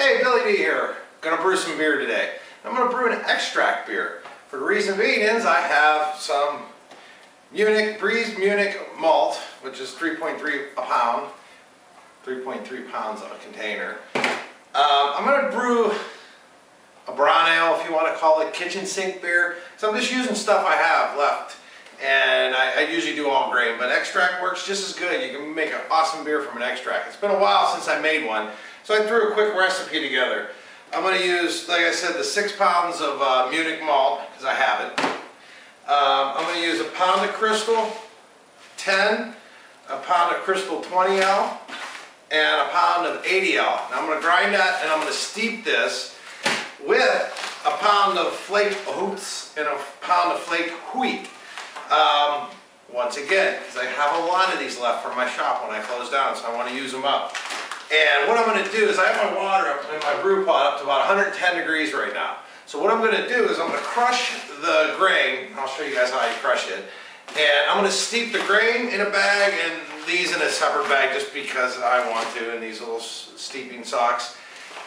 Hey, Billy D here. Gonna brew some beer today. I'm gonna brew an extract beer. For the reason being is I have some Breeze Munich malt, which is 3.3 a pound, 3.3 pounds of a container. I'm gonna brew a brown ale, if you want to call it, kitchen sink beer. So I'm just using stuff I have left. And I usually do all grain, but extract works just as good. You can make an awesome beer from an extract. It's been a while since I made one, so I threw a quick recipe together. I'm going to use, like I said, the 6 pounds of Munich malt, because I have it. I'm going to use a pound of Crystal 10, a pound of Crystal 20L, and a pound of 80L. Now I'm going to grind that, and I'm going to steep this with a pound of flaked oats and a pound of flaked wheat. Once again, because I have a lot of these left from my shop when I close down, so I want to use them up. And what I'm going to do is I have my water up in my brew pot up to about 110 degrees right now. So what I'm going to do is I'm going to crush the grain. I'll show you guys how you crush it. And I'm going to steep the grain in a bag and these in a separate bag just because I want to, in these little steeping socks.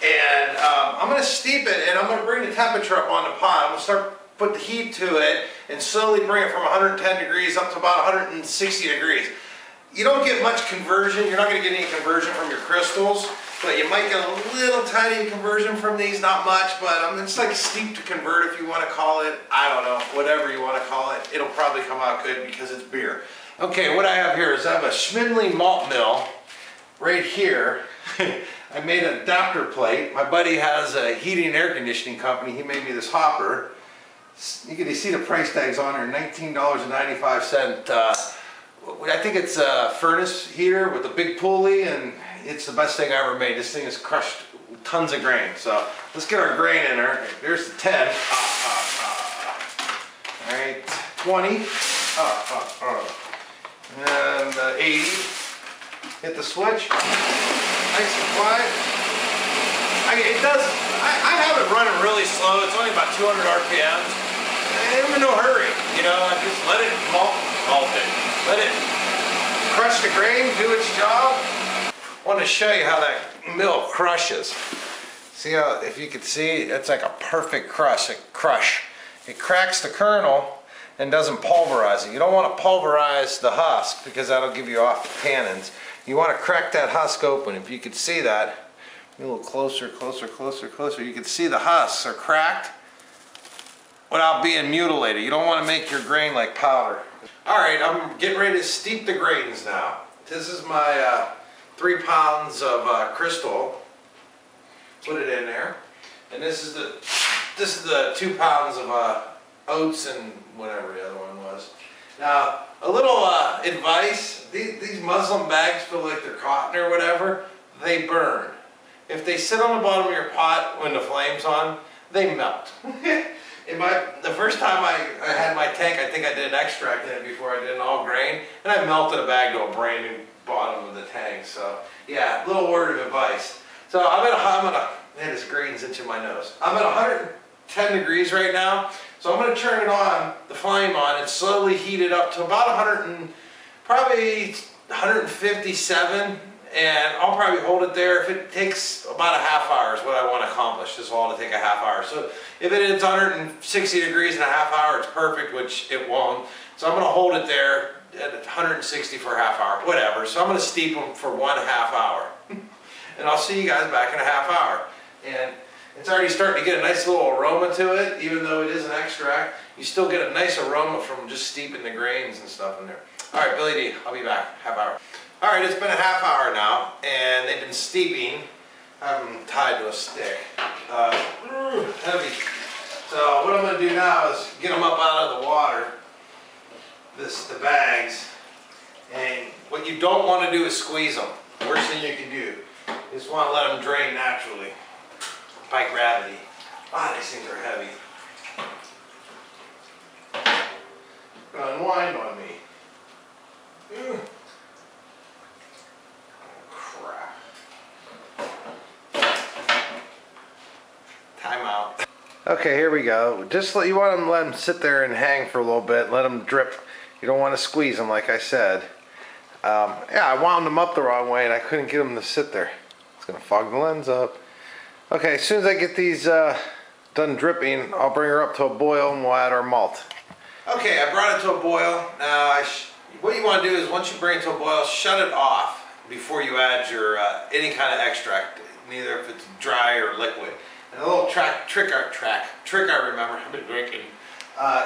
And I'm going to steep it, and I'm going to bring the temperature up on the pot. I'm going to start put the heat to it and slowly bring it from 110 degrees up to about 160 degrees. You don't get much conversion. You're not going to get any conversion from your crystals, but you might get a little tiny conversion from these, not much, but it's like steep to convert if you want to call it. I don't know, whatever you want to call it. It'll probably come out good because it's beer. Okay, what I have here is I have a Schmidley malt mill right here. I made an adapter plate. My buddy has a heating and air conditioning company. He made me this hopper. You can see the price tags on there, $19.95. I think it's a furnace heater with a big pulley, and it's the best thing I ever made. This thing has crushed tons of grain. So let's get our grain in there. There's the 10. All right, 20. And 80. Hit the switch. Nice and quiet. I have it running really slow. It's only about 200 RPMs. I'm in no hurry, you know. I just let it malt it. Let it crush the grain, do its job. I want to show you how that mill crushes. See how, if you could see, it's like a perfect crush. It cracks the kernel and doesn't pulverize it. You don't want to pulverize the husk because that'll give you off tannins. You want to crack that husk open. If you could see that, a little closer, you can see the husks are cracked without being mutilated. You don't want to make your grain like powder. Alright, I'm getting ready to steep the grains now. This is my 3 pounds of Crystal. Put it in there. And this is the 2 pounds of oats and whatever the other one was. Now, a little advice, these Muslim bags feel like they're cotton or whatever, they burn. If they sit on the bottom of your pot when the flame's on, they melt. The first time I had my tank, I think I did an extract in it before I did an all grain, and I melted a bag to a brand new bottom of the tank. So yeah, little word of advice. So man, this grain's into my nose. I'm at 110 degrees right now, so I'm going to turn it on, the flame on, and slowly heat it up to about probably 157. And I'll probably hold it there. If it takes about a half hour is what I want to accomplish. This will all take a half hour. So if it's 160 degrees in a half hour, it's perfect, which it won't. So I'm going to hold it there at 160 for a half hour, whatever. So I'm going to steep them for 1.5 hours. And I'll see you guys back in a half hour. And it's already starting to get a nice little aroma to it, even though it is an extract. You still get a nice aroma from just steeping the grains and stuff in there. All right, Billy D, I'll be back, half hour. All right, it's been a half hour now, and they've been steeping. I have them tied to a stick. Heavy. So what I'm going to do now is get them up out of the water, the bags, and what you don't want to do is squeeze them. The worst thing you can do. You just want to let them drain naturally by gravity. These things are heavy. Gonna unwind on me. Time out. Okay, here we go. You want to let them sit there and hang for a little bit, let them drip. You don't want to squeeze them, like I said. Yeah, I wound them up the wrong way and I couldn't get them to sit there. It's going to fog the lens up. Okay, as soon as I get these done dripping, I'll bring her up to a boil and we'll add our malt. Okay, I brought it to a boil. Now, what you want to do is once you bring it to a boil, shut it off before you add your any kind of extract, neither if it's dry or liquid. And a little trick I remember, I've been drinking,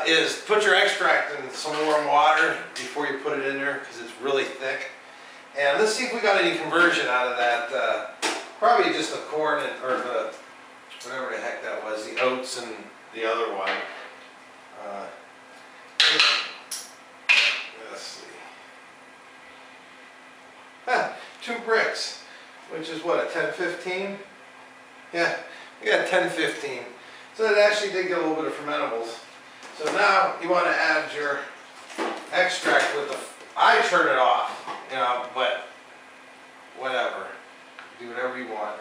is put your extract in some warm water before you put it in there because it's really thick. And let's see if we got any conversion out of that. Probably just the corn or the whatever the heck that was, the oats and the other one. Let's see. 2 bricks, which is what, a 10-15? Yeah, we got 10-15. So it actually did get a little bit of fermentables. So now you want to add your extract with the, I turn it off, you know, but whatever. Do whatever you want.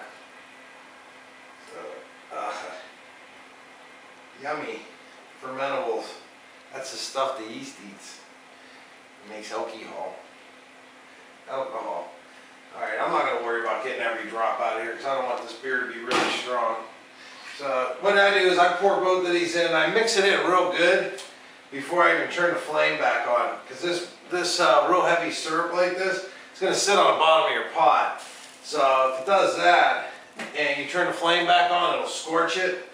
So, yummy fermentables. That's the stuff the yeast eats. It makes alcohol. Alright, I'm not going to worry about getting every drop out of here because I don't want this beer to be really strong. So what I do is I pour both of these in. I mix it in real good before I even turn the flame back on. Because this real heavy syrup like this, it's going to sit on the bottom of your pot. So if it does that and you turn the flame back on, it'll scorch it.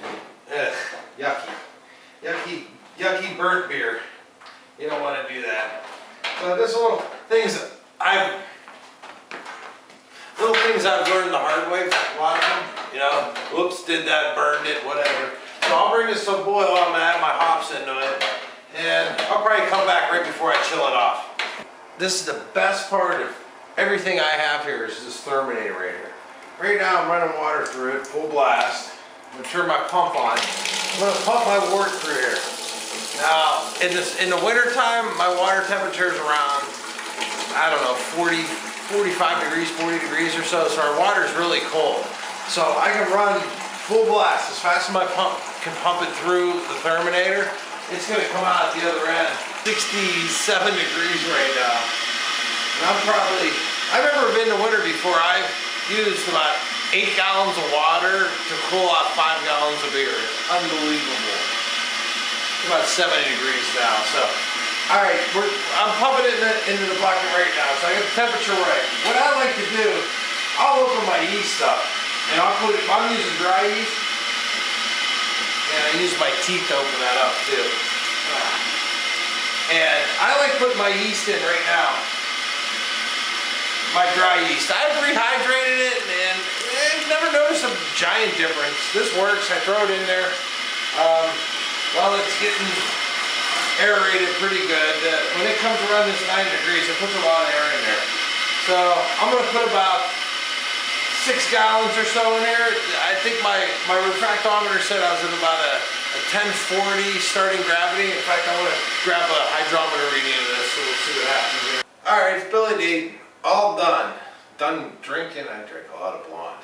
Ugh, yucky. Yucky burnt beer. You don't want to do that. So there's little things I've learned the hard way, a lot of them, you know, whoops, did that, burned it, whatever. So I'll bring this to a boil, I'm going to add my hops into it, and I'll probably come back right before I chill it off. This is the best part of everything I have here is this Therminator right here. Right now I'm running water through it, full blast. I'm going to turn my pump on. I'm going to pump my wort through here. Now, in the winter time, my water temperature is around, I don't know, 45 degrees, 40 degrees or so our water is really cold. So I can run full blast as fast as my pump can pump it through the Therminator. It's going to come out at the other end. 67 degrees right now. And I've never been to winter before. I've used about 8 gallons of water to cool out 5 gallons of beer. It's unbelievable. It's about 70 degrees now. So, all right, I'm pumping it into the bucket right now. So I got the temperature right. What I like to do, I'll open my yeast up, and I'm using dry yeast, and I use my teeth to open that up too. And I like putting my yeast in right now. My dry yeast. I've rehydrated it and I've never noticed a giant difference. This works. I throw it in there. Well, it's getting aerated pretty good. When it comes around this 9 degrees, it puts a lot of air in there. So I'm going to put about 6 gallons or so in there. I think my refractometer said I was at about a 1040 starting gravity. In fact, I want to grab a hydrometer reading of this so we'll see what happens here. Alright, it's Billy D. All done. Done drinking. I drank a lot of blonde.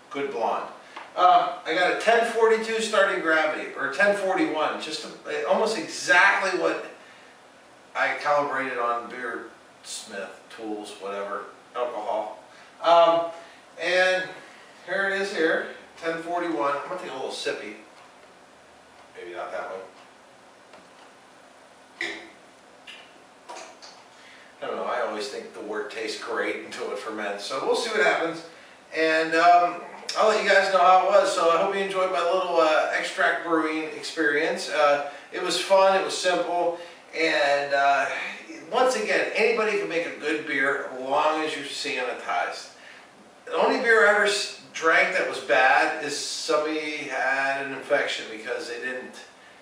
Good blonde. I got a 1042 starting gravity, or 1041, just almost exactly what I calibrated on Beer Smith, tools, whatever, alcohol. And here it is here, 1041. I'm going to take a little sippy. Maybe not that one. I don't know, I always think the wort tastes great until it ferments. So we'll see what happens. And I'll let you guys know how it was. So I hope you enjoyed my little extract brewing experience. It was fun, it was simple, and once again, anybody can make a good beer as long as you're sanitized. The only beer I ever drank that was bad is somebody had an infection because they didn't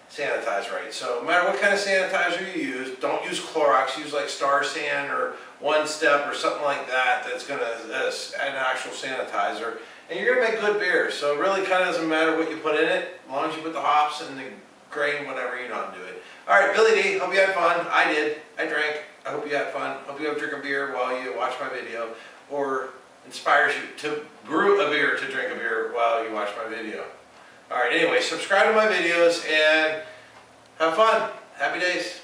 sanitize right. So no matter what kind of sanitizer you use, don't use Clorox, use like Star San or One Step or something like that that's going to an actual sanitizer. And you're going to make good beer. So it really kind of doesn't matter what you put in it, as long as you put the hops and the grain, whatever, you know how to do it. Alright, Billy D, hope you had fun. I did. I drank. I hope you had fun. Hope you have drink a beer while you watch my video, or inspires you to brew a beer, to drink a beer while you watch my video. Alright, anyway, subscribe to my videos and have fun. Happy days.